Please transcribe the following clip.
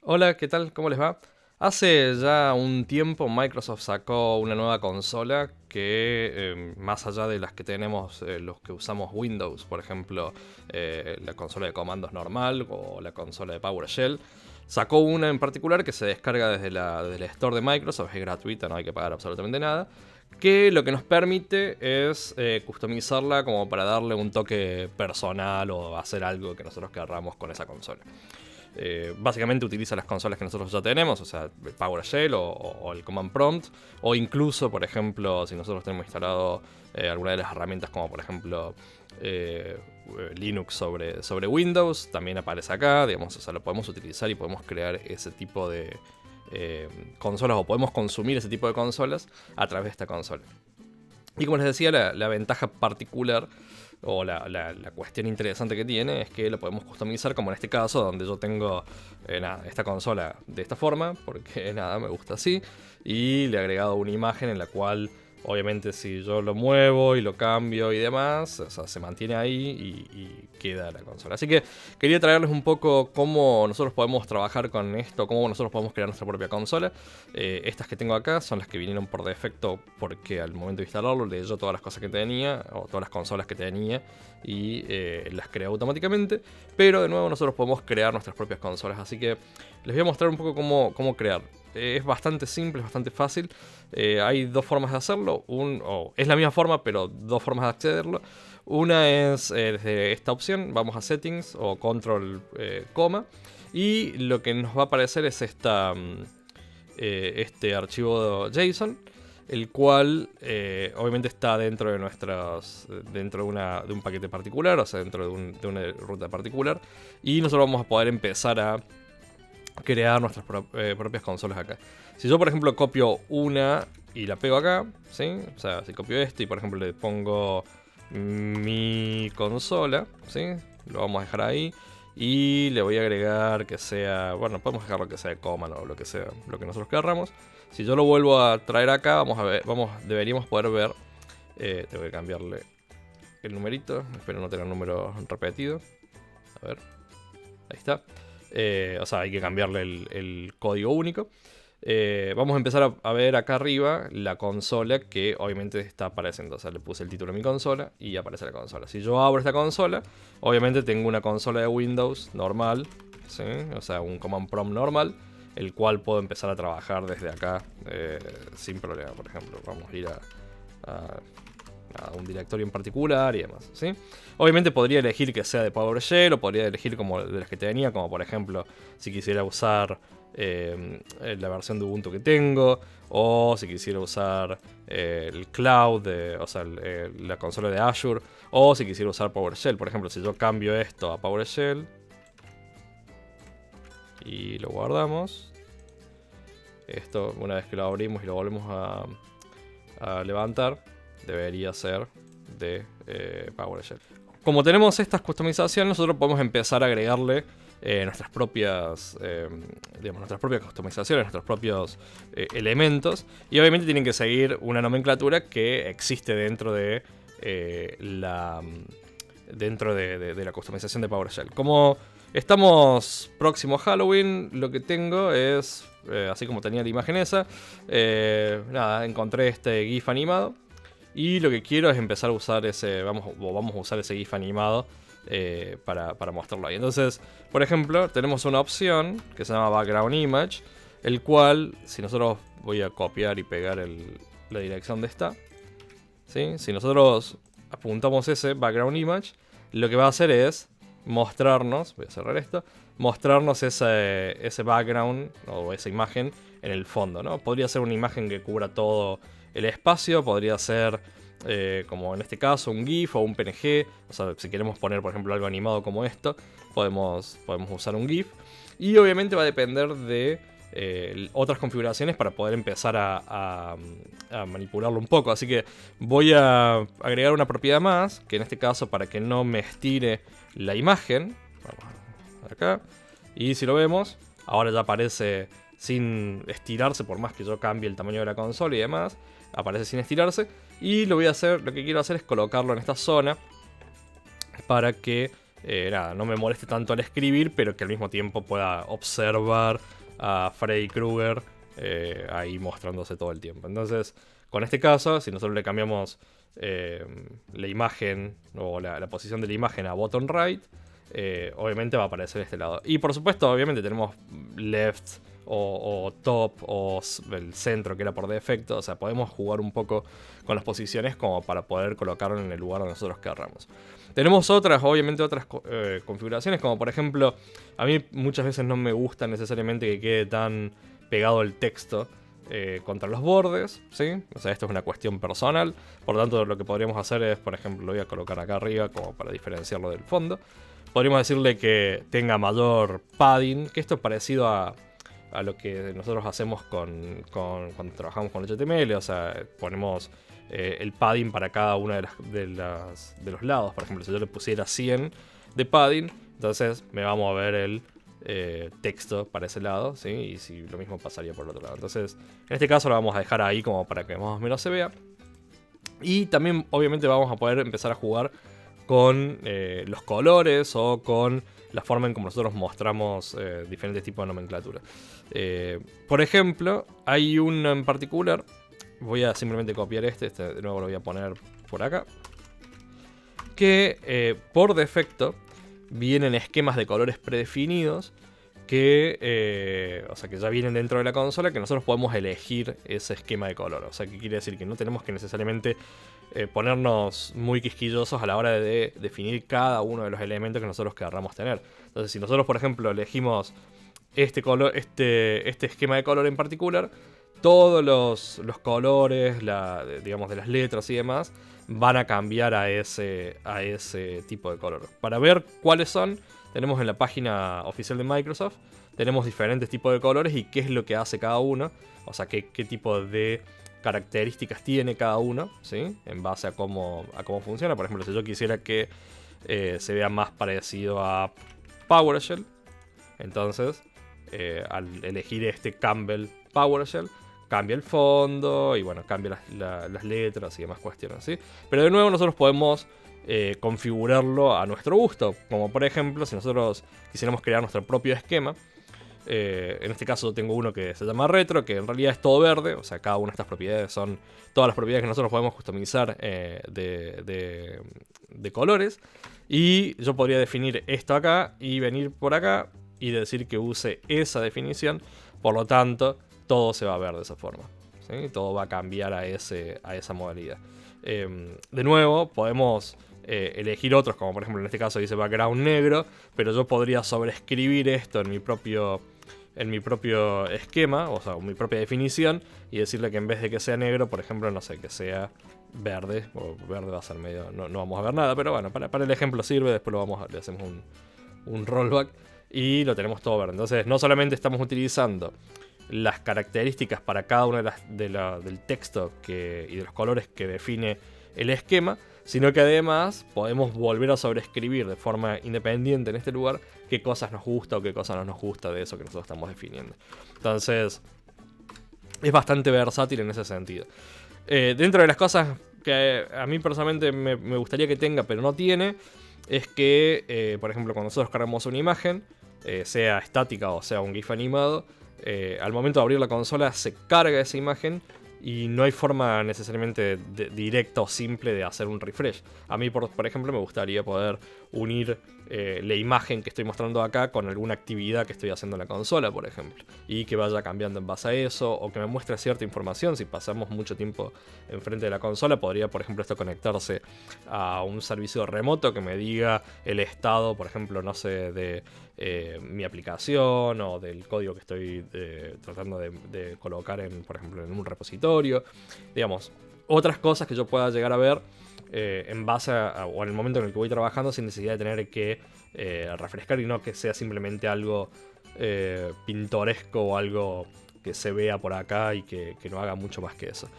Hola, ¿qué tal? ¿Cómo les va? Hace ya un tiempo Microsoft sacó una nueva consola que, más allá de las que tenemos los que usamos Windows, por ejemplo, la consola de comandos normal o la consola de PowerShell, sacó una en particular que se descarga desde la Store de Microsoft, es gratuita, no hay que pagar absolutamente nada, que lo que nos permite es customizarla como para darle un toque personal o hacer algo que nosotros querramos con esa consola. Básicamente utiliza las consolas que nosotros ya tenemos, o sea, el PowerShell o el Command Prompt, o incluso, por ejemplo, si nosotros tenemos instalado alguna de las herramientas como por ejemplo Linux sobre Windows, también aparece acá, digamos, o sea, lo podemos utilizar y podemos crear ese tipo de consolas, o podemos consumir ese tipo de consolas a través de esta consola. Y como les decía, la ventaja particular o la cuestión interesante que tiene es que lo podemos customizar, como en este caso, donde yo tengo esta consola de esta forma, porque me gusta así, y le he agregado una imagen en la cual, obviamente, si yo lo muevo y lo cambio y demás, o sea, se mantiene ahí y queda la consola. Así que quería traerles un poco cómo nosotros podemos trabajar con esto, cómo nosotros podemos crear nuestra propia consola. Estas que tengo acá son las que vinieron por defecto porque al momento de instalarlo leyó todas las cosas que tenía, o todas las consolas que tenía, y las creó automáticamente. Pero de nuevo nosotros podemos crear nuestras propias consolas, así que les voy a mostrar un poco cómo crear. Es bastante simple, es bastante fácil. Hay dos formas de hacerlo. Es la misma forma, pero dos formas de accederlo. Una es desde esta opción, vamos a Settings o Control, coma. Y lo que nos va a aparecer es este archivo JSON, el cual obviamente está dentro de de un paquete particular, o sea, dentro de una ruta particular. Y nosotros vamos a poder empezar a crear nuestras propias consolas acá. Si yo, por ejemplo, copio una y la pego acá, ¿sí? O sea, si copio esto y, por ejemplo, le pongo mi consola, ¿sí? Lo vamos a dejar ahí. Y le voy a agregar que sea, bueno, podemos dejarlo que sea de coma o lo que sea, lo que nosotros querramos. Si yo lo vuelvo a traer acá, vamos a ver, deberíamos poder ver. Tengo que cambiarle el numerito, espero no tener número repetido. A ver, ahí está. O sea, hay que cambiarle el código único. Vamos a empezar a ver acá arriba la consola que obviamente está apareciendo. O sea, le puse el título a mi consola y aparece la consola. Si yo abro esta consola, obviamente tengo una consola de Windows normal, ¿sí? O sea, un Command Prompt normal, el cual puedo empezar a trabajar desde acá sin problema. Por ejemplo, vamos a ir a un directorio en particular y demás, ¿sí? Obviamente podría elegir que sea de PowerShell, o podría elegir como de las que tenía, como por ejemplo si quisiera usar la versión de Ubuntu que tengo, o si quisiera usar el cloud, o sea, la consola de Azure, o si quisiera usar PowerShell. Por ejemplo, si yo cambio esto a PowerShell y lo guardamos, esto una vez que lo abrimos y lo volvemos a levantar, debería ser de PowerShell. Como tenemos estas customizaciones, nosotros podemos empezar a agregarle nuestras propias customizaciones, nuestros propios elementos, y obviamente tienen que seguir una nomenclatura que existe dentro de la customización de PowerShell. Como estamos próximo a Halloween, lo que tengo es, así como tenía la imagen esa, encontré este GIF animado. Y lo que quiero es empezar a usar vamos a usar ese GIF animado para mostrarlo ahí. Entonces, por ejemplo, tenemos una opción que se llama Background Image, el cual, si nosotros voy a copiar y pegar la dirección de esta, ¿sí? Si nosotros apuntamos ese Background Image, lo que va a hacer es mostrarnos, voy a cerrar esto, mostrarnos ese background o esa imagen en el fondo, ¿no? Podría ser una imagen que cubra todo el espacio, podría ser como en este caso un GIF o un PNG. O sea, si queremos poner por ejemplo algo animado como esto, podemos usar un GIF. Y obviamente va a depender de otras configuraciones para poder empezar a manipularlo un poco. Así que voy a agregar una propiedad más, que en este caso, para que no me estire la imagen, vamos acá, y si lo vemos, ahora ya aparece sin estirarse, por más que yo cambie el tamaño de la consola y demás, aparece sin estirarse. Y lo que quiero hacer es colocarlo en esta zona para que nada, no me moleste tanto al escribir, pero que al mismo tiempo pueda observar a Freddy Krueger ahí mostrándose todo el tiempo. Entonces, con este caso, si nosotros le cambiamos la imagen o la posición de la imagen a bottom right, obviamente va a aparecer este lado. Y por supuesto, obviamente tenemos left o top o el centro que era por defecto. O sea, podemos jugar un poco con las posiciones como para poder colocarlo en el lugar donde nosotros querramos. Tenemos obviamente otras configuraciones, como por ejemplo, a mí muchas veces no me gusta necesariamente que quede tan pegado el texto contra los bordes, ¿sí? O sea, esto es una cuestión personal. Por lo tanto, lo que podríamos hacer es, por ejemplo, lo voy a colocar acá arriba como para diferenciarlo del fondo. Podríamos decirle que tenga mayor padding, que esto es parecido a lo que nosotros hacemos cuando trabajamos con HTML. O sea, ponemos el padding para cada uno de los lados. Por ejemplo, si yo le pusiera 100 de padding, entonces me va a mover el texto para ese lado, ¿sí? Y si lo mismo pasaría por el otro lado. Entonces, en este caso lo vamos a dejar ahí como para que más o menos se vea. Y también, obviamente, vamos a poder empezar a jugar con los colores o con la forma en como nosotros mostramos diferentes tipos de nomenclatura. Por ejemplo, hay uno en particular. Voy a simplemente copiar este de nuevo lo voy a poner por acá. Que por defecto vienen esquemas de colores predefinidos que, o sea, que ya vienen dentro de la consola, que nosotros podemos elegir ese esquema de color. O sea, que quiere decir que no tenemos que necesariamente ponernos muy quisquillosos a la hora de definir cada uno de los elementos que nosotros querramos tener. Entonces, si nosotros, por ejemplo, elegimos este esquema de color en particular, todos los colores, digamos, de las letras y demás, van a cambiar a ese tipo de color. Para ver cuáles son, tenemos en la página oficial de Microsoft, tenemos diferentes tipos de colores y qué es lo que hace cada uno. O sea, qué tipo de características tiene cada uno, ¿sí? En base a cómo funciona. Por ejemplo, si yo quisiera que se vea más parecido a PowerShell, entonces al elegir este Campbell PowerShell, cambia el fondo y bueno, cambia las letras y demás cuestiones, ¿sí? Pero de nuevo nosotros podemos configurarlo a nuestro gusto. Como por ejemplo, si nosotros quisiéramos crear nuestro propio esquema. En este caso tengo uno que se llama retro, que en realidad es todo verde. O sea, cada una de estas propiedades son todas las propiedades que nosotros podemos customizar de colores. Y yo podría definir esto acá y venir por acá y decir que use esa definición. Por lo tanto, todo se va a ver de esa forma, ¿sí? Todo va a cambiar a esa modalidad. De nuevo, podemos elegir otros, como por ejemplo en este caso dice background negro, pero yo podría sobreescribir esto en mi propio esquema, o sea, mi propia definición, y decirle que en vez de que sea negro, por ejemplo, no sé, que sea verde, o verde va a ser medio, no vamos a ver nada, pero bueno, para el ejemplo sirve, después le hacemos un rollback y lo tenemos todo verde. Entonces, no solamente estamos utilizando las características para cada uno del texto y de los colores que define el esquema, sino que además podemos volver a sobreescribir de forma independiente en este lugar qué cosas nos gusta o qué cosas no nos gusta de eso que nosotros estamos definiendo. Entonces, es bastante versátil en ese sentido. Dentro de las cosas que a mí personalmente me gustaría que tenga, pero no tiene, es que, por ejemplo, cuando nosotros cargamos una imagen, sea estática o sea un GIF animado, al momento de abrir la consola se carga esa imagen y no hay forma necesariamente directa o simple de hacer un refresh. A mí, por ejemplo, me gustaría poder unir la imagen que estoy mostrando acá con alguna actividad que estoy haciendo en la consola, por ejemplo, y que vaya cambiando en base a eso, o que me muestre cierta información. Si pasamos mucho tiempo enfrente de la consola, podría, por ejemplo, esto conectarse a un servicio remoto que me diga el estado, por ejemplo, no sé, de mi aplicación o del código que estoy tratando de colocar por ejemplo, en un repositorio. Digamos, otras cosas que yo pueda llegar a ver en base o en el momento en el que voy trabajando, sin necesidad de tener que refrescar, y no que sea simplemente algo pintoresco o algo que se vea por acá y que no haga mucho más que eso.